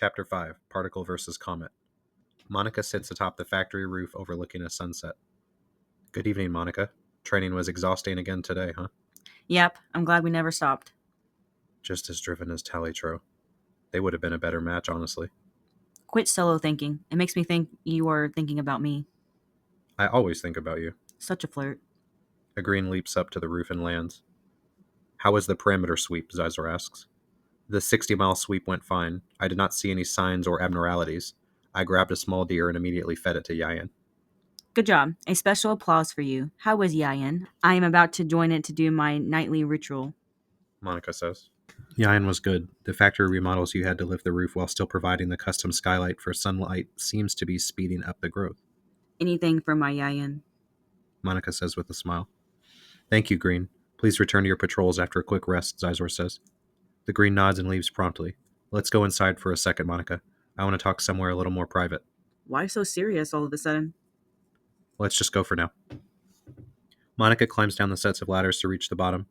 Chapter 5, Particle vs. Comet. Monica sits atop the factory roof overlooking a sunset. Good evening, Monica. Training was exhausting again today, huh? Yep, I'm glad we never stopped. Just as driven as Talitroux. They would have been a better match, honestly. Quit solo thinking. It makes me think you are thinking about me. I always think about you. Such a flirt. A green leaps up to the roof and lands. How was the perimeter sweep? Xizor asks. The 60-mile sweep went fine. I did not see any signs or abnormalities. I grabbed a small deer and immediately fed it to Yayan. Good job. A special applause for you. How was Yayan? I am about to join it to do my nightly ritual. Monica says. Yayan was good. The factory remodels you had to lift the roof while still providing the custom skylight for sunlight seems to be speeding up the growth. Anything for my Yayan. Monica says with a smile. Thank you, Green. Please return to your patrols after a quick rest, Xizor says. The Green nods and leaves promptly. Let's go inside for a second, Monica. I want to talk somewhere a little more private. Why so serious all of a sudden? Let's just go for now. Monica climbs down the sets of ladders to reach the bottom.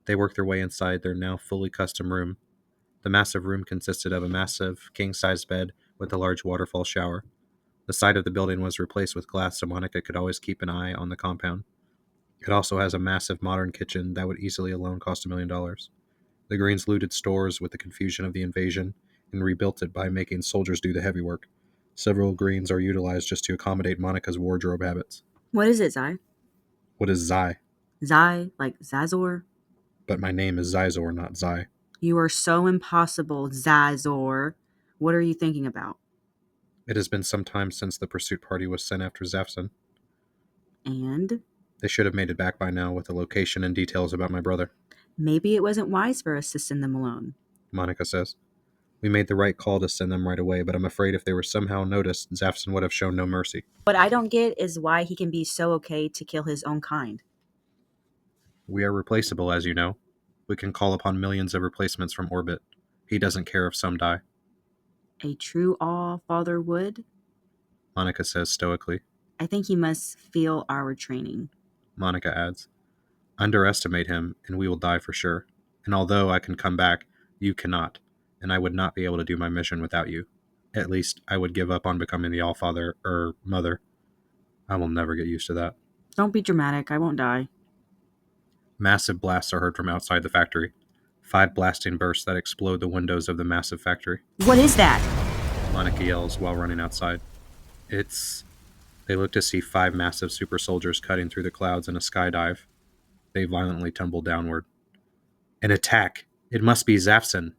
They work their way inside their now fully custom room. The massive room consisted of a massive, king-sized bed with a large waterfall shower. The side of the building was replaced with glass so Monica could always keep an eye on the compound. It also has a massive modern kitchen that would easily alone cost $1 million. The Greens looted stores with the confusion of the invasion and rebuilt it by making soldiers do the heavy work. Several Greens are utilized just to accommodate Monica's wardrobe habits. What is it, Zai? What is Zai? Zai, like Xizor? But my name is Xizor, not Zai. You are so impossible, Xizor. What are you thinking about? It has been some time since the pursuit party was sent after Zafxen. And? They should have made it back by now with the location and details about my brother. Maybe it wasn't wise for us to send them alone. Monica says. We made the right call to send them right away, but I'm afraid if they were somehow noticed, Zafxen would have shown no mercy. What I don't get is why he can be so okay to kill his own kind. We are replaceable, as you know. We can call upon millions of replacements from orbit. He doesn't care if some die. A true all-father would? Monica says stoically. I think he must feel our training. Monica adds. Underestimate him, and we will die for sure. And although I can come back, you cannot. And I would not be able to do my mission without you. At least, I would give up on becoming the all-father, mother. I will never get used to that. Don't be dramatic. I won't die. Massive blasts are heard from outside the factory. 5 blasting bursts that explode the windows of the massive factory. What is that? Lanaka yells while running outside. They look to see 5 massive super soldiers cutting through the clouds in a skydive. They violently tumble downward. An attack! It must be Zafxen!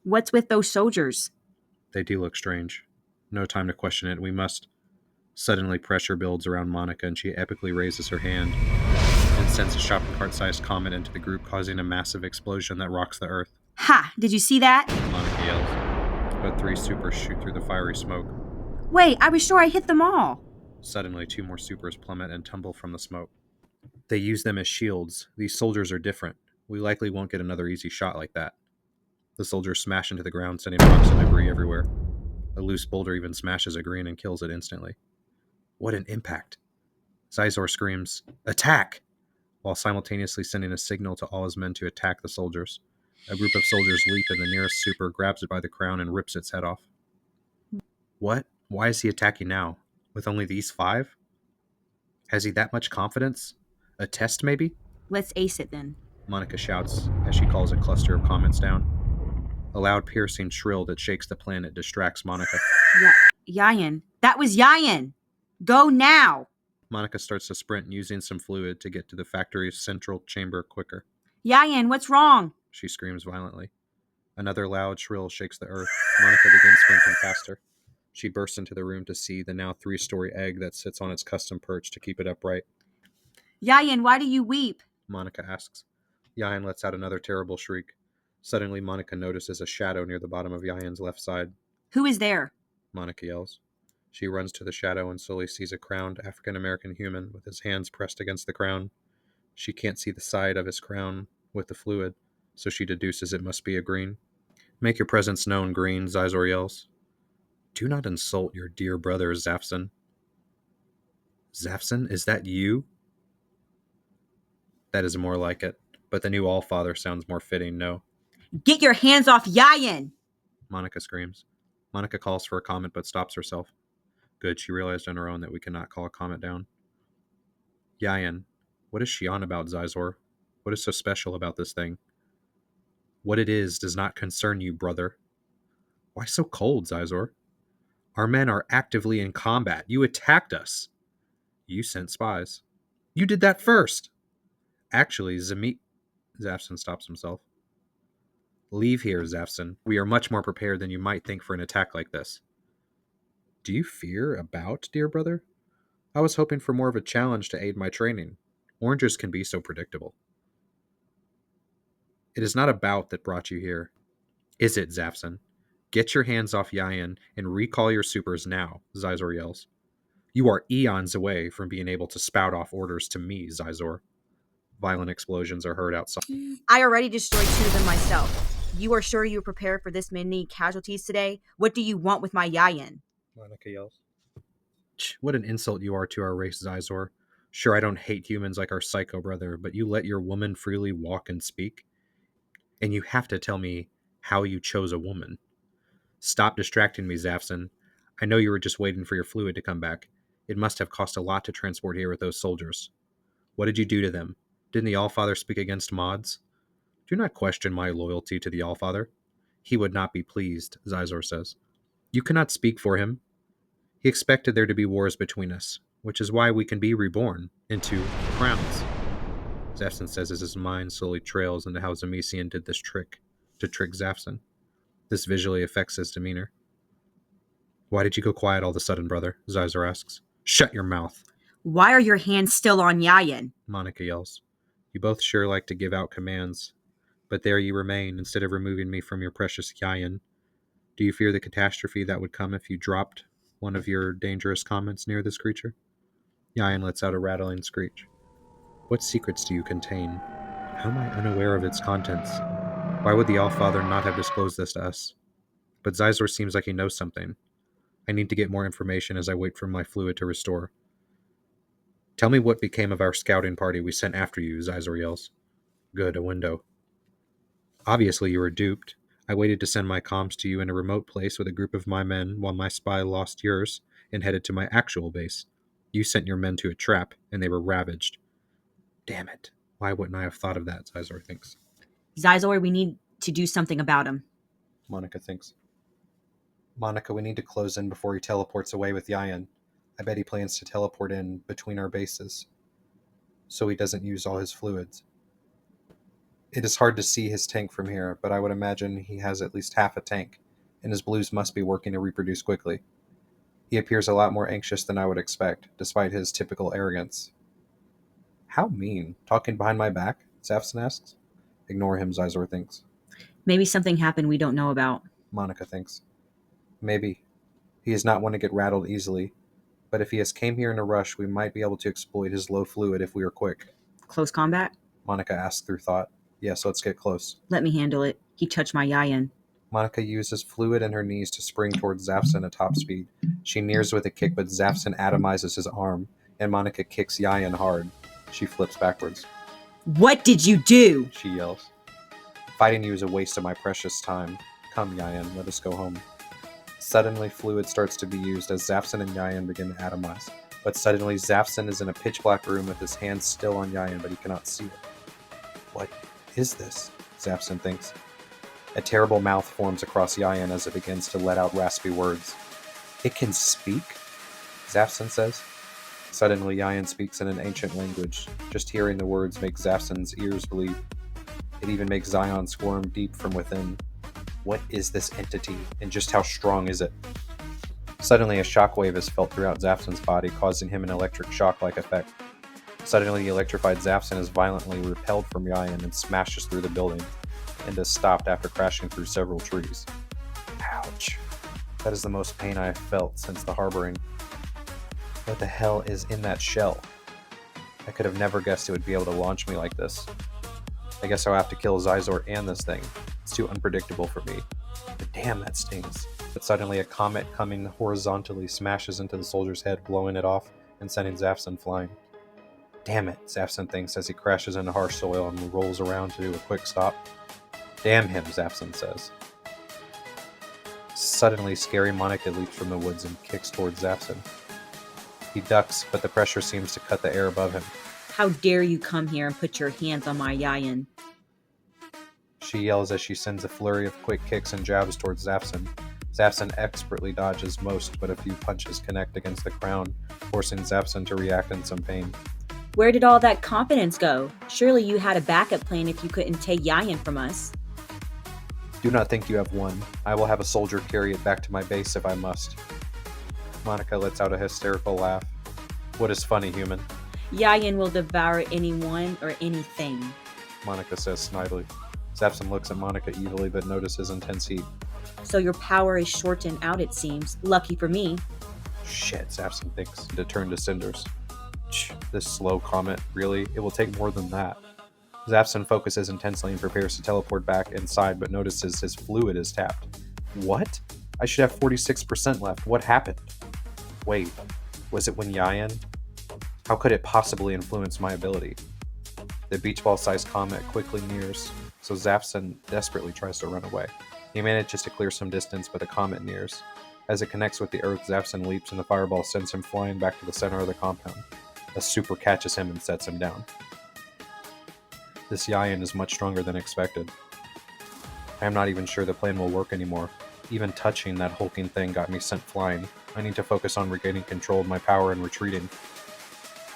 What's with those soldiers? They do look strange. No time to question it. We must. Suddenly pressure builds around Monica and she epically raises her hand and sends a shopping cart-sized comet into the group, causing a massive explosion that rocks the earth. Ha! Did you see that? Monica yells. But 3 supers shoot through the fiery smoke. Wait, I was sure I hit them all. Suddenly, 2 more supers plummet and tumble from the smoke. They use them as shields. These soldiers are different. We likely won't get another easy shot like that. The soldiers smash into the ground, sending rocks and debris everywhere. A loose boulder even smashes a green and kills it instantly. What an impact! Xizor screams, "Attack!" while simultaneously sending a signal to all his men to attack the soldiers. A group of soldiers leap and the nearest super grabs it by the crown and rips its head off. What? Why is he attacking now? With only these 5? Has he that much confidence? A test, maybe? Let's ace it then. Monica shouts as she calls a cluster of comets down. A loud piercing shrill that shakes the planet distracts Monica. Yayan. That was Yayan! Go now! Monica starts to sprint using some fluid to get to the factory's central chamber quicker. Yayan, what's wrong? She screams violently. Another loud shrill shakes the earth. Monica begins sprinting faster. She bursts into the room to see the now 3-story egg that sits on its custom perch to keep it upright. Yayan, why do you weep? Monica asks. Yayan lets out another terrible shriek. Suddenly, Monica notices a shadow near the bottom of Yayan's left side. Who is there? Monica yells. She runs to the shadow and slowly sees a crowned African-American human with his hands pressed against the crown. She can't see the side of his crown with the fluid, so she deduces it must be a green. Make your presence known, Green, Xizor yells. Do not insult your dear brother, Zafxen. Zafxen, is that you? That is more like it, but the new Allfather sounds more fitting, no. Get your hands off Yayan! Monica screams. Monica calls for a Comet but stops herself. Good, she realized on her own that we cannot call a Comet down. Yayan, what is she on about, Xizor? What is so special about this thing? What it is does not concern you, brother. Why so cold, Xizor? Our men are actively in combat. You attacked us. You sent spies. You did that first. Actually, Zafxen stops himself. Leave here, Zafxen. We are much more prepared than you might think for an attack like this. Do you fear a bout, dear brother? I was hoping for more of a challenge to aid my training. Orangers can be so predictable. It is not a bout that brought you here. Is it, Zafxen? Get your hands off Yayan and recall your supers now, Xizor yells. You are eons away from being able to spout off orders to me, Xizor. Violent explosions are heard outside. I already destroyed 2 of them myself. You are sure you are prepared for this many casualties today? What do you want with my Yayan? Lanaka yells. What an insult you are to our race, Xizor. Sure, I don't hate humans like our psycho brother, but you let your woman freely walk and speak? And you have to tell me how you chose a woman. Stop distracting me, Zafxen. I know you were just waiting for your fluid to come back. It must have cost a lot to transport here with those soldiers. What did you do to them? Didn't the Allfather speak against mods? Do not question my loyalty to the Allfather. He would not be pleased, Xizor says. You cannot speak for him. He expected there to be wars between us, which is why we can be reborn into crowns. Zafxen says as his mind slowly trails into how Xemezian did this trick to trick Zafxen. This visually affects his demeanor. Why did you go quiet all of a sudden, brother? Xizor asks. Shut your mouth. Why are your hands still on Yayan? Monica yells. You both sure like to give out commands, but there you remain instead of removing me from your precious Yayan. Do you fear the catastrophe that would come if you dropped one of your dangerous comments near this creature? Yayan lets out a rattling screech. What secrets do you contain? How am I unaware of its contents? Why would the Allfather not have disclosed this to us? But Xizor seems like he knows something. I need to get more information as I wait for my fluid to restore. Tell me what became of our scouting party we sent after you, Xizor yells. Good, a window. Obviously you were duped. I waited to send my comms to you in a remote place with a group of my men while my spy lost yours and headed to my actual base. You sent your men to a trap, and they were ravaged. Damn it. Why wouldn't I have thought of that, Xizor thinks. Xizor, we need to do something about him. Monica thinks. Monica, we need to close in before he teleports away with Yayan. I bet he plans to teleport in between our bases, so he doesn't use all his fluids. It is hard to see his tank from here, but I would imagine he has at least half a tank, and his blues must be working to reproduce quickly. He appears a lot more anxious than I would expect, despite his typical arrogance. How mean. Talking behind my back? Zafxen asks. Ignore him, Xizor thinks. Maybe something happened we don't know about. Monica thinks. Maybe. He is not one to get rattled easily, but if he has came here in a rush, we might be able to exploit his low fluid if we are quick. Close combat? Monica asks through thought. Yes, let's get close. Let me handle it. He touched my Yayan. Monica uses fluid in her knees to spring towards Zafxen at top speed. She nears with a kick, but Zafxen atomizes his arm, and Monica kicks Yayan hard. She flips backwards. What did you do? She yells. Fighting you is a waste of my precious time. Come, Yayan, let us go home. Suddenly, fluid starts to be used as Zafxen and Yayan begin to atomize. But suddenly, Zafxen is in a pitch-black room with his hands still on Yayan, but he cannot see it. What is this? Zafxen thinks. A terrible mouth forms across Yayan as it begins to let out raspy words. It can speak? Zafxen says. Suddenly, Yayan speaks in an ancient language. Just hearing the words makes Zafxen's ears bleed. It even makes Zion squirm deep from within. What is this entity, and just how strong is it? Suddenly, a shockwave is felt throughout Zafxen's body, causing him an electric shock-like effect. Suddenly, the electrified Zafxen is violently repelled from Yayan and smashes through the building, and is stopped after crashing through several trees. Ouch. That is the most pain I have felt since the harboring. What the hell is in that shell? I could have never guessed it would be able to launch me like this. I guess I'll have to kill Xizor and this thing. It's too unpredictable for me. But damn, that stings. But suddenly a comet coming horizontally smashes into the soldier's head, blowing it off and sending Zafxen flying. Damn it, Zafxen thinks as he crashes into harsh soil and rolls around to do a quick stop. Damn him, Zafxen says. Suddenly, scary Monica leaps from the woods and kicks towards Zafxen. He ducks, but the pressure seems to cut the air above him. How dare you come here and put your hands on my Yayan? She yells as she sends a flurry of quick kicks and jabs towards Zafxen. Zafxen expertly dodges most, but a few punches connect against the crown, forcing Zafxen to react in some pain. Where did all that confidence go? Surely you had a backup plan if you couldn't take Yayan from us. Do not think you have won. I will have a soldier carry it back to my base if I must. Monica lets out a hysterical laugh. What is funny, human? Yayan will devour anyone or anything. Monica says snidely. Zafxen looks at Monica evilly but notices intense heat. So your power is shortened out, it seems. Lucky for me. Shit, Zafxen thinks, to turn to cinders. This slow Comet, really? It will take more than that. Zafxen focuses intensely and prepares to teleport back inside, but notices his fluid is tapped. What? I should have 46% left. What happened? Wait, was it when Yayan? How could it possibly influence my ability? The beach ball-sized comet quickly nears, so Zafxen desperately tries to run away. He manages to clear some distance, but the comet nears. As it connects with the earth, Zafxen leaps and the fireball sends him flying back to the center of the compound. A super catches him and sets him down. This Yayan is much stronger than expected. I am not even sure the plan will work anymore. Even touching that hulking thing got me sent flying. I need to focus on regaining control of my power and retreating.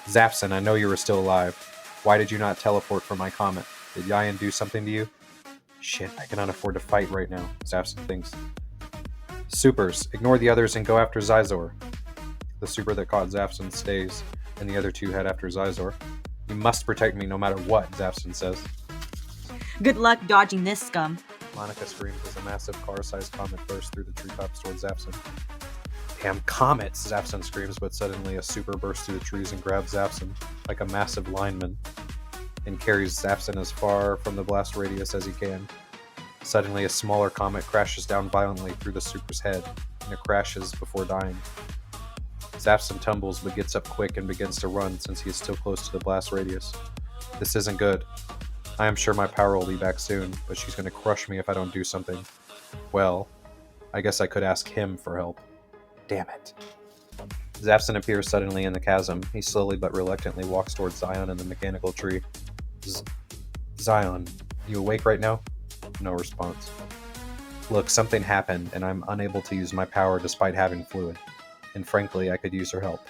Zafxen, I know you are still alive. Why did you not teleport from my comet? Did Yayan do something to you? Shit, I cannot afford to fight right now, Zafxen thinks. Supers, ignore the others and go after Xizor. The super that caught Zafxen stays, and the other two head after Xizor. You must protect me no matter what, Zafxen says. Good luck dodging this scum. Monica screams as a massive car-sized comet bursts through the treetops towards Zafxen. Damn comets, Zafxen screams, but suddenly a super bursts through the trees and grabs Zafxen, like a massive lineman, and carries Zafxen as far from the blast radius as he can. Suddenly, a smaller comet crashes down violently through the super's head, and it crashes before dying. Zafxen tumbles but gets up quick and begins to run since he is still close to the blast radius. This isn't good. I am sure my power will be back soon, but she's going to crush me if I don't do something. Well, I guess I could ask him for help. Damn it. Zafxen appears suddenly in the chasm. He slowly but reluctantly walks towards Zion and the mechanical tree. Zion, you awake right now? No response. Look, something happened, and I'm unable to use my power despite having fluid. And frankly, I could use her help.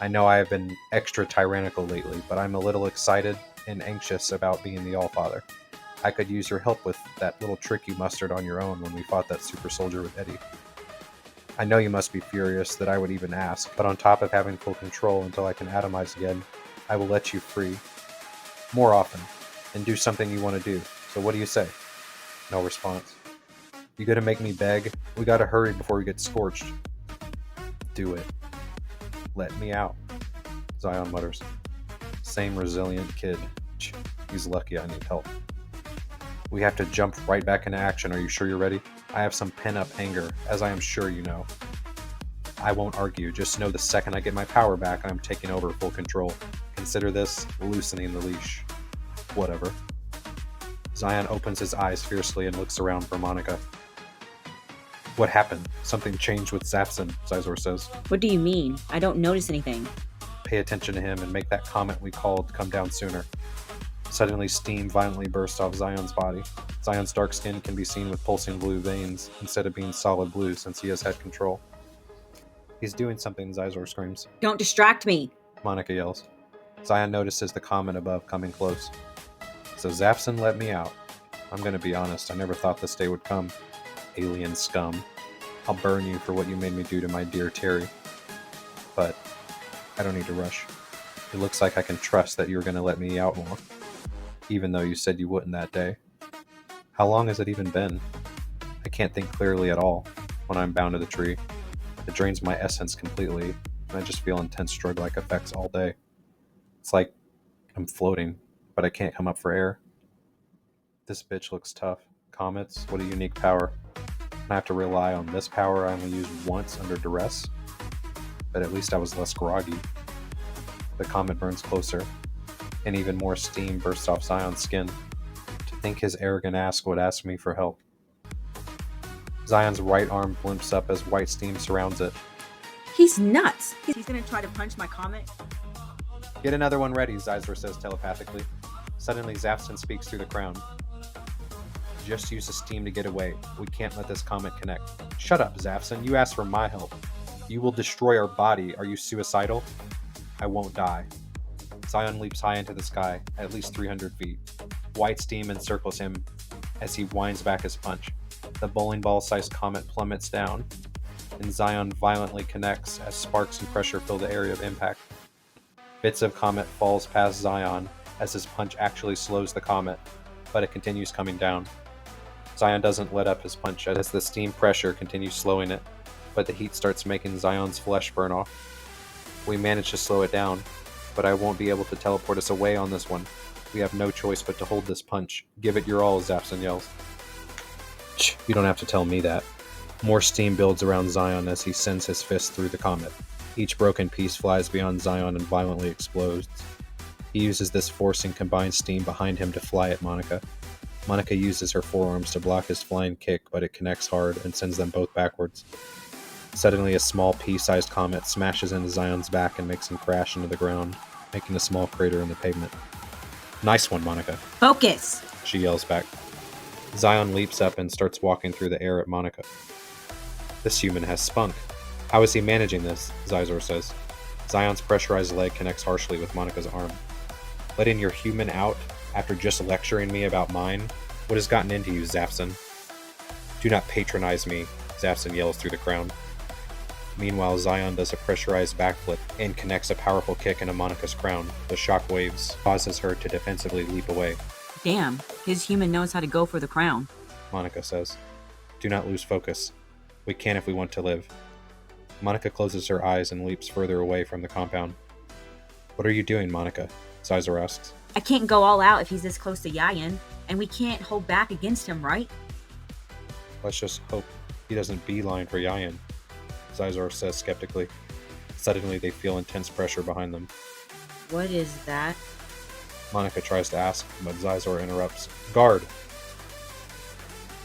I know I have been extra tyrannical lately, but I'm a little excited and anxious about being the Allfather. I could use your help with that little trick you mustered on your own when we fought that super soldier with Eddy. I know you must be furious that I would even ask, but on top of having full control until I can atomize again, I will let you free. More often, and do something you want to do. So what do you say? No response. You gonna make me beg? We gotta hurry before we get scorched. Do it. Let me out, Zion mutters. Same resilient kid. He's lucky I need help. We have to jump right back into action. Are you sure you're ready? I have some pent-up anger, as I am sure you know. I won't argue. Just know the second I get my power back, I'm taking over full control. Consider this loosening the leash. Whatever. Zion opens his eyes fiercely and looks around for Monica. What happened? Something changed with Zafxen, Xizor says. What do you mean? I don't notice anything. Pay attention to him and make that comet we called come down sooner. Suddenly, steam violently bursts off Zion's body. Zion's dark skin can be seen with pulsing blue veins instead of being solid blue since he has had control. He's doing something, Xizor screams. Don't distract me! Monica yells. Zion notices the comet above coming close. So Zafxen let me out. I'm gonna be honest, I never thought this day would come. Alien scum. I'll burn you for what you made me do to my dear Terry. But I don't need to rush. It looks like I can trust that you're gonna let me out more. Even though you said you wouldn't that day. How long has it even been? I can't think clearly at all when I'm bound to the tree. It drains my essence completely, and I just feel intense drug-like effects all day. It's like I'm floating, but I can't come up for air. This bitch looks tough. Comets, what a unique power. I have to rely on this power I only used once under duress, but at least I was less groggy. The comet burns closer, and even more steam bursts off Zion's skin. To think his arrogant ass would ask me for help. Zion's right arm blimps up as white steam surrounds it. He's nuts. He's gonna try to punch my Comet. Get another one ready, Xizor says telepathically. Suddenly, Zafxen speaks through the crown. Just use the steam to get away. We can't let this Comet connect. Shut up, Zafxen. You asked for my help. You will destroy our body. Are you suicidal? I won't die. Zion leaps high into the sky, at least 300 feet. White steam encircles him as he winds back his punch. The bowling ball-sized Comet plummets down, and Zion violently connects as sparks and pressure fill the area of impact. Bits of Comet falls past Zion as his punch actually slows the Comet, but it continues coming down. Zion doesn't let up his punch as the steam pressure continues slowing it, but the heat starts making Zion's flesh burn off. We manage to slow it down, but I won't be able to teleport us away on this one. We have no choice but to hold this punch. Give it your all, Zafxen yells. You don't have to tell me that. More steam builds around Zion as he sends his fist through the Comet. Each broken piece flies beyond Zion and violently explodes. He uses this force and combined steam behind him to fly at Monica. Monica uses her forearms to block his flying kick, but it connects hard and sends them both backwards. Suddenly, a small pea-sized comet smashes into Zion's back and makes him crash into the ground, making a small crater in the pavement. Nice one, Monica. Focus! She yells back. Zion leaps up and starts walking through the air at Monica. This human has spunk. How is he managing this? Xizor says. Zion's pressurized leg connects harshly with Monica's arm. Letting your human out after just lecturing me about mine? What has gotten into you, Zafxen? Do not patronize me, Zafxen yells through the crown. Meanwhile, Zion does a pressurized backflip and connects a powerful kick into Monica's crown. The shock waves causes her to defensively leap away. Damn, his human knows how to go for the crown. Monica says. Do not lose focus. We can if we want to live. Monica closes her eyes and leaps further away from the compound. What are you doing, Monica? Xizor asks. I can't go all out if he's this close to Yayan, and we can't hold back against him, right? Let's just hope he doesn't beeline for Yayan, Xizor says skeptically. Suddenly, they feel intense pressure behind them. What is that? Monica tries to ask, but Xizor interrupts. Guard!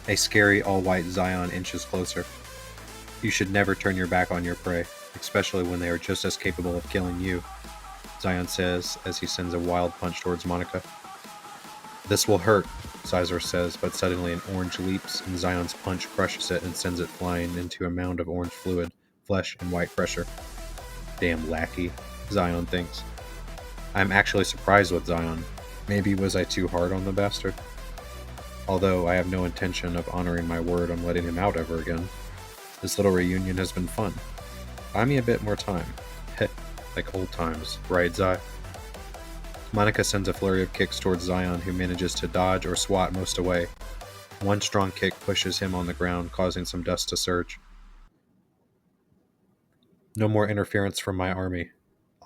A scary, all-white Zion inches closer. You should never turn your back on your prey, especially when they are just as capable of killing you, Zion says as he sends a wild punch towards Monica. This will hurt, Xizor says, but suddenly an orange leaps and Zion's punch crushes it and sends it flying into a mound of orange fluid, flesh, and white pressure. Damn lackey, Zion thinks. I'm actually surprised with Zion. Maybe was I too hard on the bastard? Although I have no intention of honoring my word on letting him out ever again. This little reunion has been fun. Buy me a bit more time. Heh, like old times, right, Zai? Monica sends a flurry of kicks towards Zion, who manages to dodge or swat most away. One strong kick pushes him on the ground, causing some dust to surge. No more interference from my army.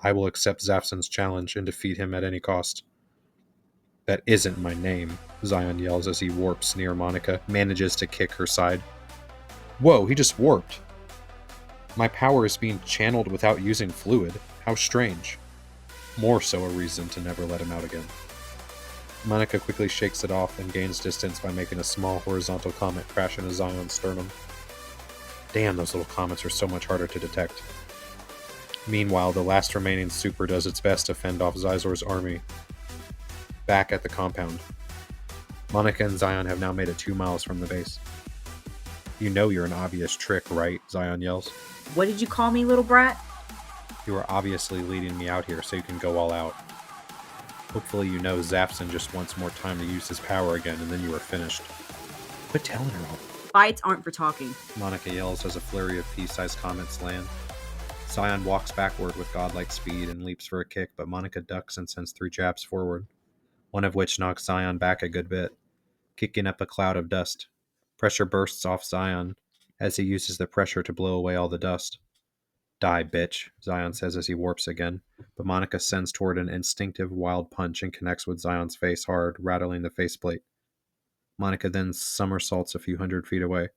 I will accept Zafxen's challenge and defeat him at any cost. That isn't my name, Zion yells as he warps near Monica, manages to kick her side. Whoa, he just warped. My power is being channeled without using fluid. How strange. More so a reason to never let him out again. Monica quickly shakes it off and gains distance by making a small horizontal comet crash into Zion's sternum. Damn, those little comets are so much harder to detect. Meanwhile, the last remaining super does its best to fend off Xizor's army. Back at the compound. Monica and Zion have now made it 2 miles from the base. You know you're an obvious trick, right? Zion yells. What did you call me, little brat? You are obviously leading me out here so you can go all out. Hopefully you know Zafxen just wants more time to use his power again and then you are finished. Quit telling her all. Fights aren't for talking. Monica yells as a flurry of pea-sized comets land. Zion walks backward with godlike speed and leaps for a kick, but Monica ducks and sends 3 jabs forward, one of which knocks Zion back a good bit, kicking up a cloud of dust. Pressure bursts off Zion as he uses the pressure to blow away all the dust. Die, bitch, Zion says as he warps again, but Monica sends toward an instinctive wild punch and connects with Zion's face hard, rattling the faceplate. Monica then somersaults a few hundred feet away.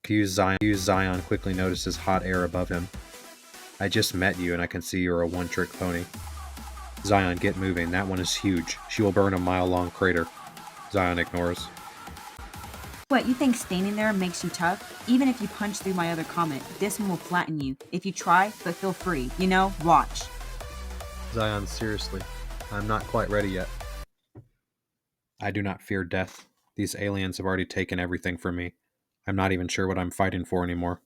Zion quickly notices hot air above him. I just met you and I can see you're a one-trick pony. Zion, get moving. That one is huge. She will burn a mile-long crater. Zion ignores. What, you think standing there makes you tough? Even if you punch through my other comet, this one will flatten you. If you try, but feel free. Watch. Zion, seriously, I'm not quite ready yet. I do not fear death. These aliens have already taken everything from me. I'm not even sure what I'm fighting for anymore.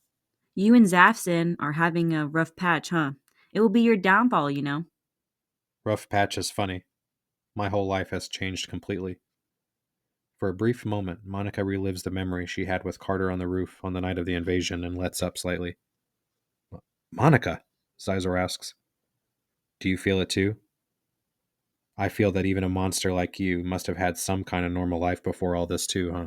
You and Zafxen are having a rough patch, huh? It will be your downfall. Rough patch is funny. My whole life has changed completely. For a brief moment, Monica relives the memory she had with Carter on the roof on the night of the invasion and lets up slightly. Monica, Xizor asks, do you feel it too? I feel that even a monster like you must have had some kind of normal life before all this too, huh?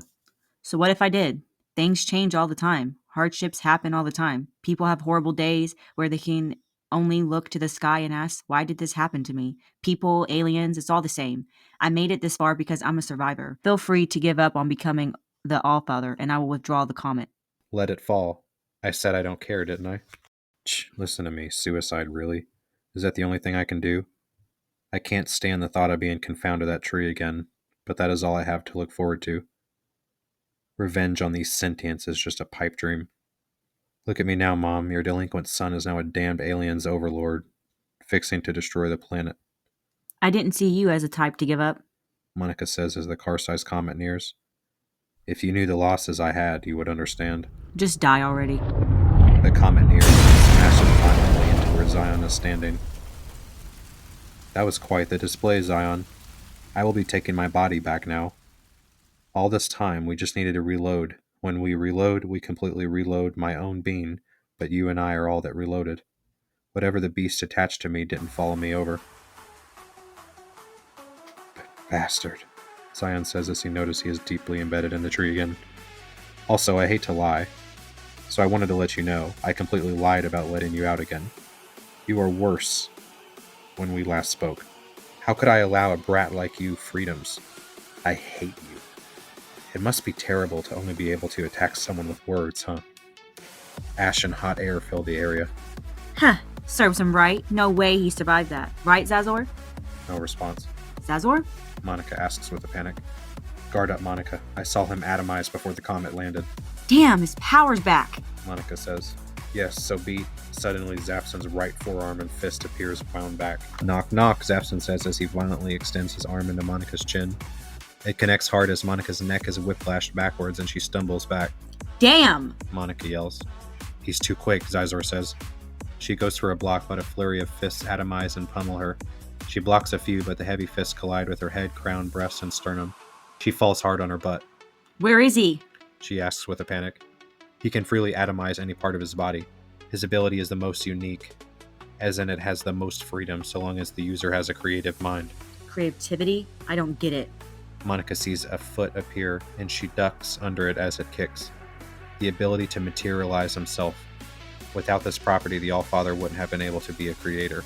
So what if I did? Things change all the time. Hardships happen all the time. People have horrible days where they can only look to the sky and ask, why did this happen to me? People, aliens, it's all the same. I made it this far because I'm a survivor. Feel free to give up on becoming the Allfather, and I will withdraw the comet. Let it fall. I said I don't care, didn't I? Listen to me, suicide, really? Is that the only thing I can do? I can't stand the thought of being confounded to that tree again, but that is all I have to look forward to. Revenge on these sentients is just a pipe dream. Look at me now, Mom. Your delinquent son is now a damned alien's overlord, fixing to destroy the planet, I didn't see you as a type to give up. Monica says as the car-sized comet nears. If you knew the losses I had, you would understand. Just die already. The comet nears and smashes violently into where Zion is standing. That was quite the display, Zion. I will be taking my body back now. All this time, we just needed to reload. When we reload, we completely reload my own being, but you and I are all that reloaded. Whatever the beast attached to me didn't follow me over. Bastard, Zion says as he notices he is deeply embedded in the tree again. Also, I hate to lie, so I wanted to let you know, I completely lied about letting you out again. You are worse when we last spoke. How could I allow a brat like you freedoms? I hate you. It must be terrible to only be able to attack someone with words, huh? Ash and hot air fill the area. Huh. Serves him right. No way he survived that. Right, Xizor? No response. Xizor? Monica asks with a panic. Guard up, Monica. I saw him atomize before the comet landed. Damn, his power's back. Monica says. Yes, so be. Suddenly, Zafxen's right forearm and fist appears wound back. Knock, knock, Zafxen says as he violently extends his arm into Monica's chin. It connects hard as Monica's neck is whiplashed backwards and she stumbles back. Damn! Monica yells. He's too quick, Xizor says. She goes for a block, but a flurry of fists atomize and pummel her. She blocks a few, but the heavy fists collide with her head, crown, breast, and sternum. She falls hard on her butt. Where is he? She asks with a panic. He can freely atomize any part of his body. His ability is the most unique, as in it has the most freedom so long as the user has a creative mind. Creativity? I don't get it. Monica sees a foot appear, and she ducks under it as it kicks. The ability to materialize himself. Without this property, the Allfather wouldn't have been able to be a creator.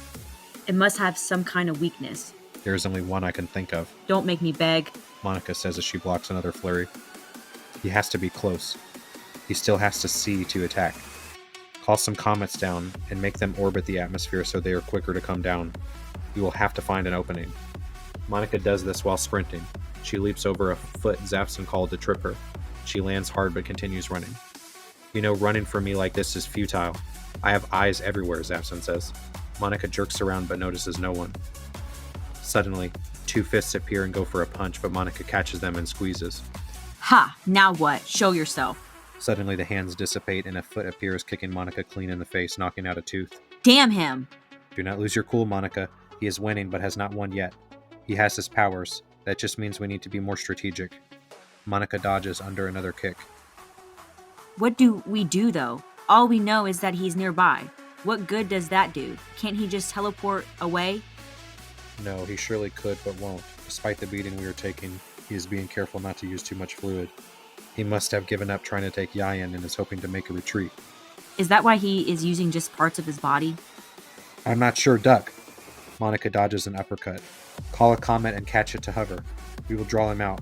It must have some kind of weakness. There is only one I can think of, Don't make me beg. Monica says as she blocks another flurry. He has to be close. He still has to see to attack. Call some comets down and make them orbit the atmosphere so they are quicker to come down. You will have to find an opening. Monica does this while sprinting. She leaps over a foot Zafxen called to trip her. She lands hard but continues running. You know, running for me like this is futile. I have eyes everywhere, Zafxen says. Monica jerks around but notices no one. Suddenly, two fists appear and go for a punch, but Monica catches them and squeezes. Ha! Now what? Show yourself. Suddenly, the hands dissipate and a foot appears, kicking Monica clean in the face, knocking out a tooth. Damn him! Do not lose your cool, Monica. He is winning, but has not won yet. He has his powers. That just means we need to be more strategic. Monica dodges under another kick. What do we do, though? All we know is that he's nearby. What good does that do? Can't he just teleport away? No, he surely could, but won't. Despite the beating we are taking, he is being careful not to use too much fluid. He must have given up trying to take Yayan and is hoping to make a retreat. Is that why he is using just parts of his body? I'm not sure, duck. Monica dodges an uppercut. Call a comet and catch it to hover. We will draw him out.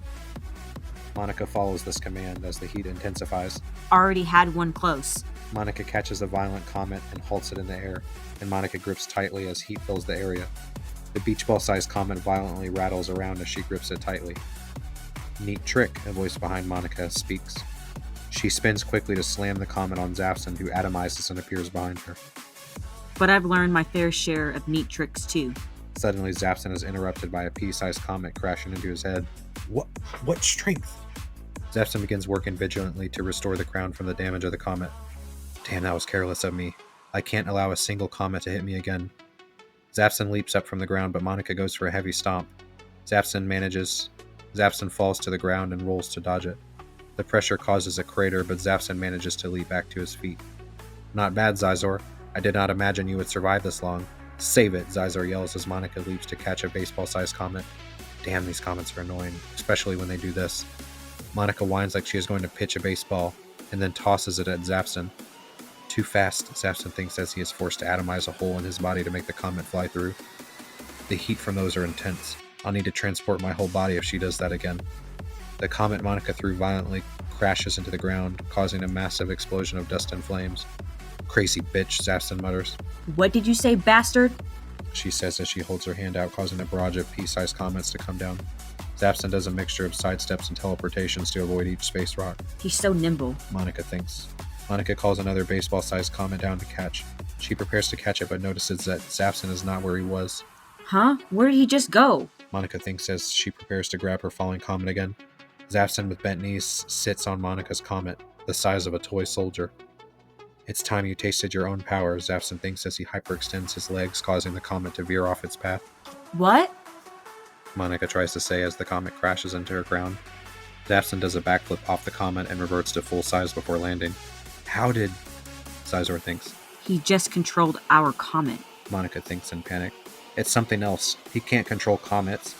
Monica follows this command as the heat intensifies. Already had one close. Monica catches a violent comet and halts it in the air, and Monica grips tightly as heat fills the area. The beach ball-sized comet violently rattles around as she grips it tightly. Neat trick, a voice behind Monica speaks. She spins quickly to slam the comet on Zafxen, who atomizes and appears behind her. But I've learned my fair share of neat tricks too. Suddenly, Zafxen is interrupted by a pea-sized comet crashing into his head. What strength? Zafxen begins working vigilantly to restore the crown from the damage of the comet. Damn, that was careless of me. I can't allow a single comet to hit me again. Zafxen leaps up from the ground, but Monica goes for a heavy stomp. Zafxen falls to the ground and rolls to dodge it. The pressure causes a crater, but Zafxen manages to leap back to his feet. Not bad, Xizor. I did not imagine you would survive this long. Save it, Xizor yells as Monica leaps to catch a baseball-sized comet. Damn, these comets are annoying, especially when they do this. Monica whines like she is going to pitch a baseball, and then tosses it at Zafxen. Too fast, Zafxen thinks as he is forced to atomize a hole in his body to make the comet fly through. The heat from those are intense. I'll need to transport my whole body if she does that again. The comet Monica threw violently crashes into the ground, causing a massive explosion of dust and flames. Crazy bitch, Zafxen mutters. What did you say, bastard? She says as she holds her hand out, causing a barrage of pea-sized comets to come down. Zafxen does a mixture of sidesteps and teleportations to avoid each space rock. He's so nimble, Monica thinks. Monica calls another baseball-sized comet down to catch. She prepares to catch it, but notices that Zafxen is not where he was. Huh? Where did he just go? Monica thinks as she prepares to grab her falling comet again. Zafxen, with bent knees, sits on Monica's comet, the size of a toy soldier. It's time you tasted your own power, Zafxen thinks as he hyperextends his legs, causing the comet to veer off its path. What? Monica tries to say as the comet crashes into her crown. Zafxen does a backflip off the comet and reverts to full size before landing. How did... Xizor thinks. He just controlled our comet. Monica thinks in panic. It's something else. He can't control comets.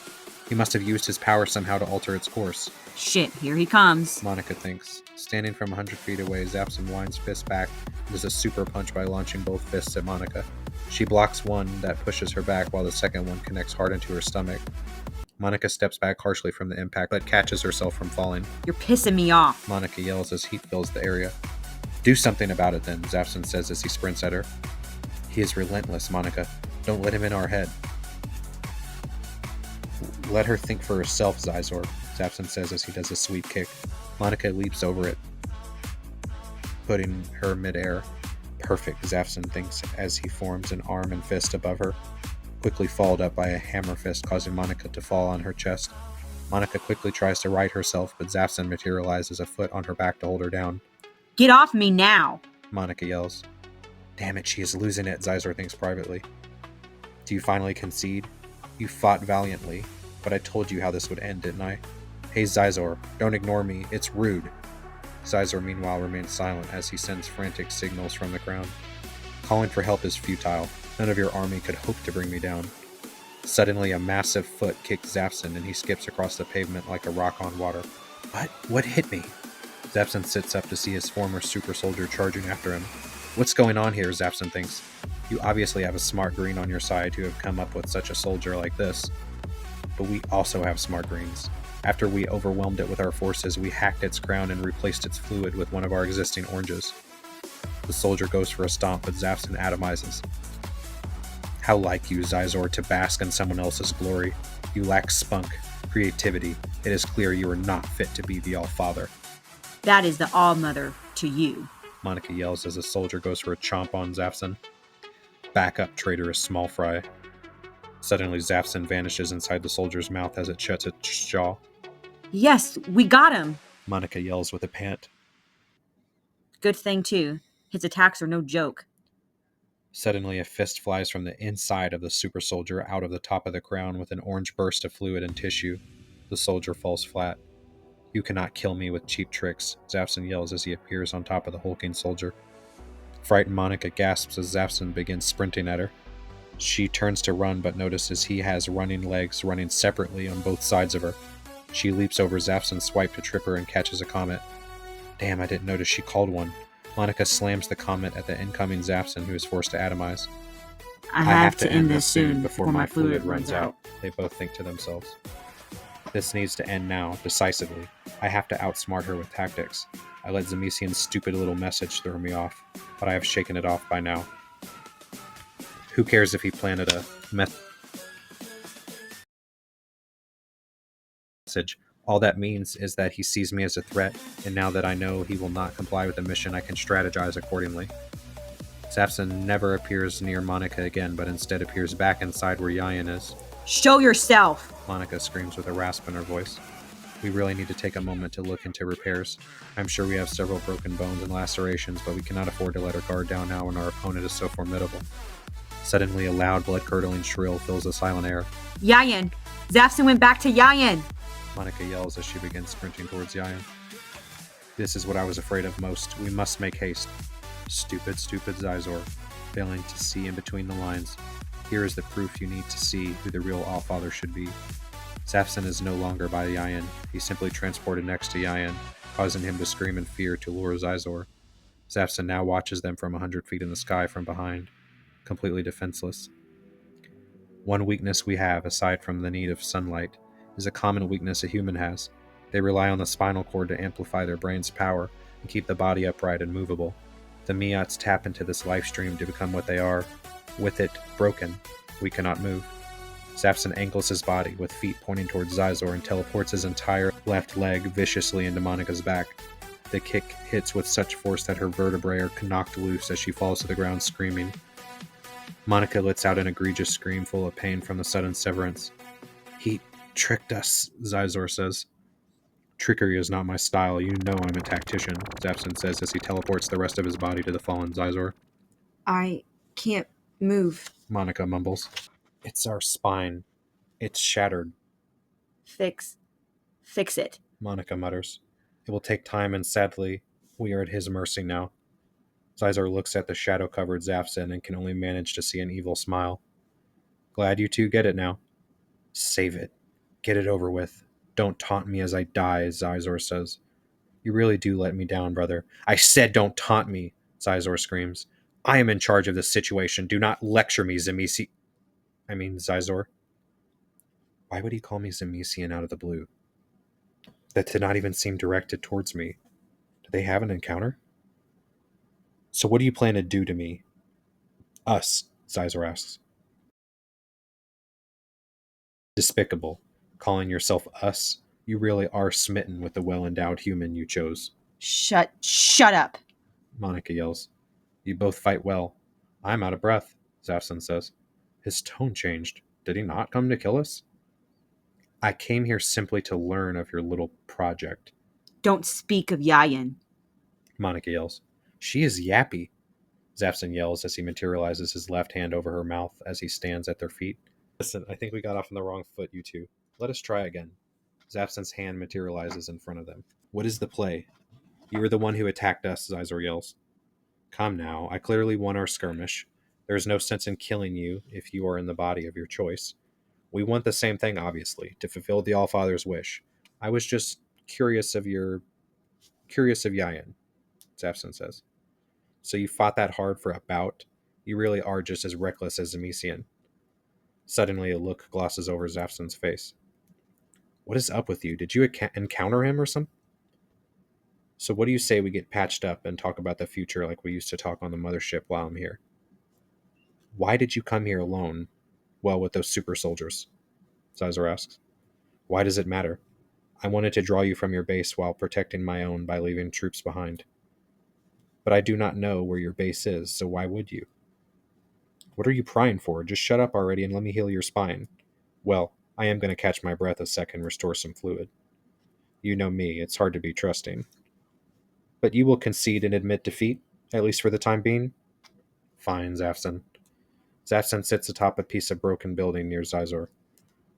He must have used his power somehow to alter its course. Shit, here he comes. Monica thinks. Standing from 100 feet away, Zafxen winds fists back and does a super punch by launching both fists at Monica. She blocks one that pushes her back while the second one connects hard into her stomach. Monica steps back harshly from the impact, but catches herself from falling. You're pissing me off. Monica yells as heat fills the area. Do something about it then, Zafxen says as he sprints at her. He is relentless, Monica. Don't let him in our head. Let her think for herself, Xizor, Zafxen says as he does a sweep kick. Monica leaps over it, putting her mid-air. Perfect, Zafxen thinks as he forms an arm and fist above her, quickly followed up by a hammer fist causing Monica to fall on her chest. Monica quickly tries to right herself, but Zafxen materializes a foot on her back to hold her down. Get off me now! Monica yells. Damn it, she is losing it, Xizor thinks privately. Do you finally concede? You fought valiantly, but I told you how this would end, didn't I? Hey Xizor, don't ignore me, it's rude. Xizor meanwhile remains silent as he sends frantic signals from the ground. Calling for help is futile. None of your army could hope to bring me down. Suddenly a massive foot kicks Zafxen and he skips across the pavement like a rock on water. What hit me? Zafxen sits up to see his former super soldier charging after him. What's going on here, Zafxen thinks. You obviously have a smart green on your side who have come up with such a soldier like this. But we also have smart greens. After we overwhelmed it with our forces, we hacked its crown and replaced its fluid with one of our existing oranges. The soldier goes for a stomp, but Zafxen atomizes. How like you, Xizor, to bask in someone else's glory. You lack spunk, creativity. It is clear you are not fit to be the All-Father. That is the All-Mother to you. Monica yells as the soldier goes for a chomp on Zafxen. Back up, traitorous small fry. Suddenly, Zafxen vanishes inside the soldier's mouth as it shuts its jaw. Yes, we got him! Monica yells with a pant. Good thing, too. His attacks are no joke. Suddenly, a fist flies from the inside of the super soldier out of the top of the crown with an orange burst of fluid and tissue. The soldier falls flat. You cannot kill me with cheap tricks, Zafxen yells as he appears on top of the hulking soldier. Frightened Monica gasps as Zafxen begins sprinting at her. She turns to run but notices he has running legs running separately on both sides of her. She leaps over Zafxen's swipe to trip her and catches a comet. Damn, I didn't notice she called one. Monica slams the comet at the incoming Zafxen, who is forced to atomize. I have to end this soon before my fluid runs out. They both think to themselves. This needs to end now, decisively. I have to outsmart her with tactics. I let Xemezian's stupid little message throw me off, but I have shaken it off by now. Who cares if he planted a message All that means is that he sees me as a threat, and now that I know he will not comply with the mission, I can strategize accordingly. Zafxen never appears near Monica again, but instead appears back inside where Yayan is. Show yourself! Monica screams with a rasp in her voice. We really need to take a moment to look into repairs. I'm sure we have several broken bones and lacerations, but we cannot afford to let our guard down now when our opponent is so formidable. Suddenly, a loud, blood-curdling shrill fills the silent air. Yayan! Zafxen went back to Yayan! Monica yells as she begins sprinting towards Yayan. This is what I was afraid of most. We must make haste. Stupid Xizor, failing to see in between the lines. Here is the proof you need to see who the real Allfather should be. Zafxen is no longer by Yayan. He simply transported next to Yayan, causing him to scream in fear to lure Xizor. Zafxen now watches them from 100 feet in the sky from behind, completely defenseless. One weakness we have, aside from the need of sunlight, is a common weakness a human has. They rely on the spinal cord to amplify their brain's power and keep the body upright and movable. The Miats tap into this life stream to become what they are. With it broken, we cannot move. Zafxen angles his body with feet pointing towards Xizor and teleports his entire left leg viciously into Monica's back. The kick hits with such force that her vertebrae are knocked loose as she falls to the ground screaming. Monica lets out an egregious scream full of pain from the sudden severance. He tricked us, Xizor says. Trickery is not my style. You know I'm a tactician, Zafxen says as he teleports the rest of his body to the fallen Xizor. I can't move. Monica mumbles. It's our spine. It's shattered. Fix it. Monica mutters. It will take time, and sadly, we are at his mercy now. Xizor looks at the shadow-covered Zafxen and can only manage to see an evil smile. Glad you two get it now. Save it. Get it over with. Don't taunt me as I die, Xizor says. You really do let me down, brother. I said don't taunt me, Xizor screams. I am in charge of this situation. Do not lecture me, Xizor. Why would he call me Xemezian out of the blue? That did not even seem directed towards me. Do they have an encounter? So what do you plan to do to me? Us, Xizor asks. Despicable. Calling yourself us? You really are smitten with the well-endowed human you chose. Shut up. Monica yells. You both fight well. I'm out of breath, Zafxen says. His tone changed. Did he not come to kill us? I came here simply to learn of your little project. Don't speak of Yayan. Monica yells. She is yappy, Zafxen yells as he materializes his left hand over her mouth as he stands at their feet. Listen, I think we got off on the wrong foot, you two. Let us try again. Zafxen's hand materializes in front of them. What is the play? You were the one who attacked us, Xizor yells. Come now, I clearly won our skirmish. There is no sense in killing you if you are in the body of your choice. We want the same thing, obviously, to fulfill the Allfather's wish. I was just curious of Yayan, Zafxen says. So you fought that hard for a bout? You really are just as reckless as Xemezian. Suddenly a look glosses over Zafxen's face. What is up with you? Did you encounter him or something? So what do you say we get patched up and talk about the future like we used to talk on the mothership while I'm here? Why did you come here alone? Well, with those super soldiers, Xizor asks. Why does it matter? I wanted to draw you from your base while protecting my own by leaving troops behind. But I do not know where your base is, so why would you? What are you prying for? Just shut up already and let me heal your spine. Well, I am going to catch my breath a second, restore some fluid. You know me, it's hard to be trusting. But you will concede and admit defeat, at least for the time being? Fine, Zafxen. Zafxen sits atop a piece of broken building near Xizor.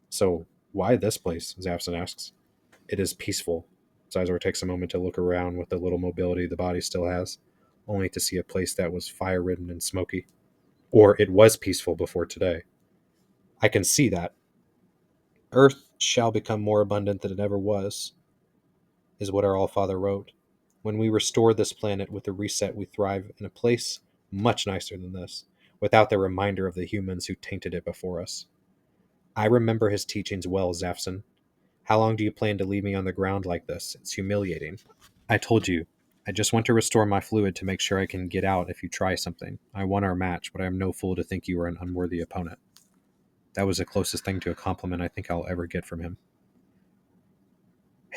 So, why this place? Zafxen asks. It is peaceful. Xizor takes a moment to look around with the little mobility the body still has, only to see a place that was fire-ridden and smoky. Or it was peaceful before today. I can see that. Earth shall become more abundant than it ever was, is what our Allfather wrote. When we restore this planet with a reset, we thrive in a place much nicer than this, without the reminder of the humans who tainted it before us. I remember his teachings well, Zafxen. How long do you plan to leave me on the ground like this? It's humiliating. I told you, I just want to restore my fluid to make sure I can get out if you try something. I won our match, but I am no fool to think you are an unworthy opponent. That was the closest thing to a compliment I think I'll ever get from him.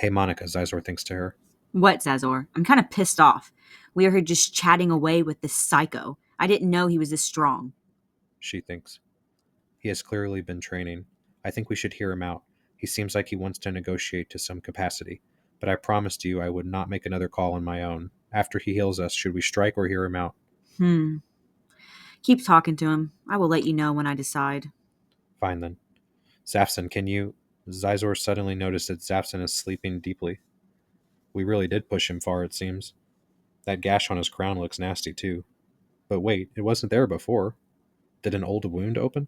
Hey, Monica, Xizor thinks to her. What, Xizor? I'm kind of pissed off. We are here just chatting away with this psycho. I didn't know he was this strong. She thinks. He has clearly been training. I think we should hear him out. He seems like he wants to negotiate to some capacity. But I promised you I would not make another call on my own. After he heals us, should we strike or hear him out? Keep talking to him. I will let you know when I decide. Fine then. Zafxen, can you... Xizor suddenly noticed that Zafxen is sleeping deeply. We really did push him far, it seems. That gash on his crown looks nasty, too. But wait, it wasn't there before. Did an old wound open?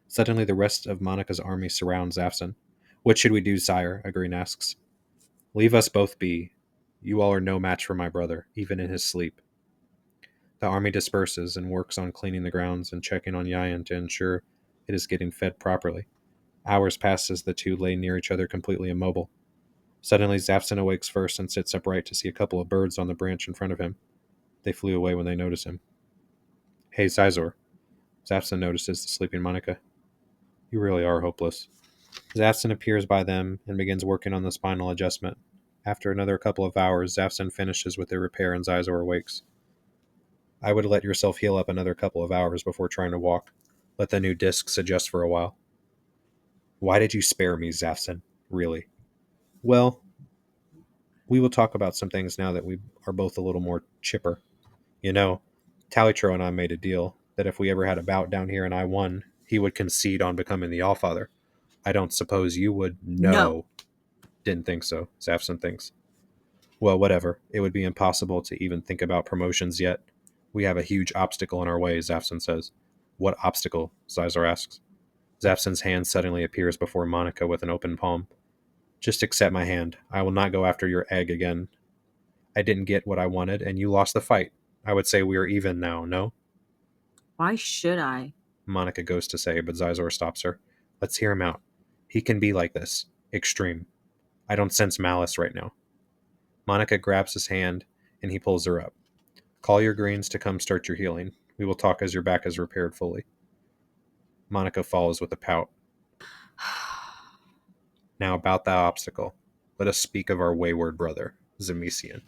Suddenly the rest of Monica's army surrounds Zafxen. What should we do, sire? Agreen asks. Leave us both be. You all are no match for my brother, even in his sleep. The army disperses and works on cleaning the grounds and checking on Yayan to ensure it is getting fed properly. Hours pass as the two lay near each other completely immobile. Suddenly Zafxen awakes first and sits upright to see a couple of birds on the branch in front of him. They flew away when they noticed him. Hey, Xizor. Zafxen notices the sleeping Monica. You really are hopeless. Zafxen appears by them and begins working on the spinal adjustment. After another couple of hours, Zafxen finishes with the repair and Xizor awakes. I would let yourself heal up another couple of hours before trying to walk. Let the new discs adjust for a while. Why did you spare me, Zafxen? Really? Well, we will talk about some things now that we are both a little more chipper. You know, Talitroux and I made a deal that if we ever had a bout down here and I won, he would concede on becoming the Allfather. I don't suppose you would? No. No. Didn't think so, Zafxen thinks. Well, whatever. It would be impossible to even think about promotions yet. We have a huge obstacle in our way, Zafxen says. What obstacle? Xizor asks. Zafxen's hand suddenly appears before Monica with an open palm. Just accept my hand. I will not go after your egg again. I didn't get what I wanted, and you lost the fight. I would say we are even now, no? Why should I? Monica goes to say, but Xizor stops her. Let's hear him out. He can be like this. Extreme. I don't sense malice right now. Monica grabs his hand, and he pulls her up. Call your greens to come start your healing. We will talk as your back is repaired fully. Monica follows with a pout. Now about that obstacle. Let us speak of our wayward brother, Xemezian.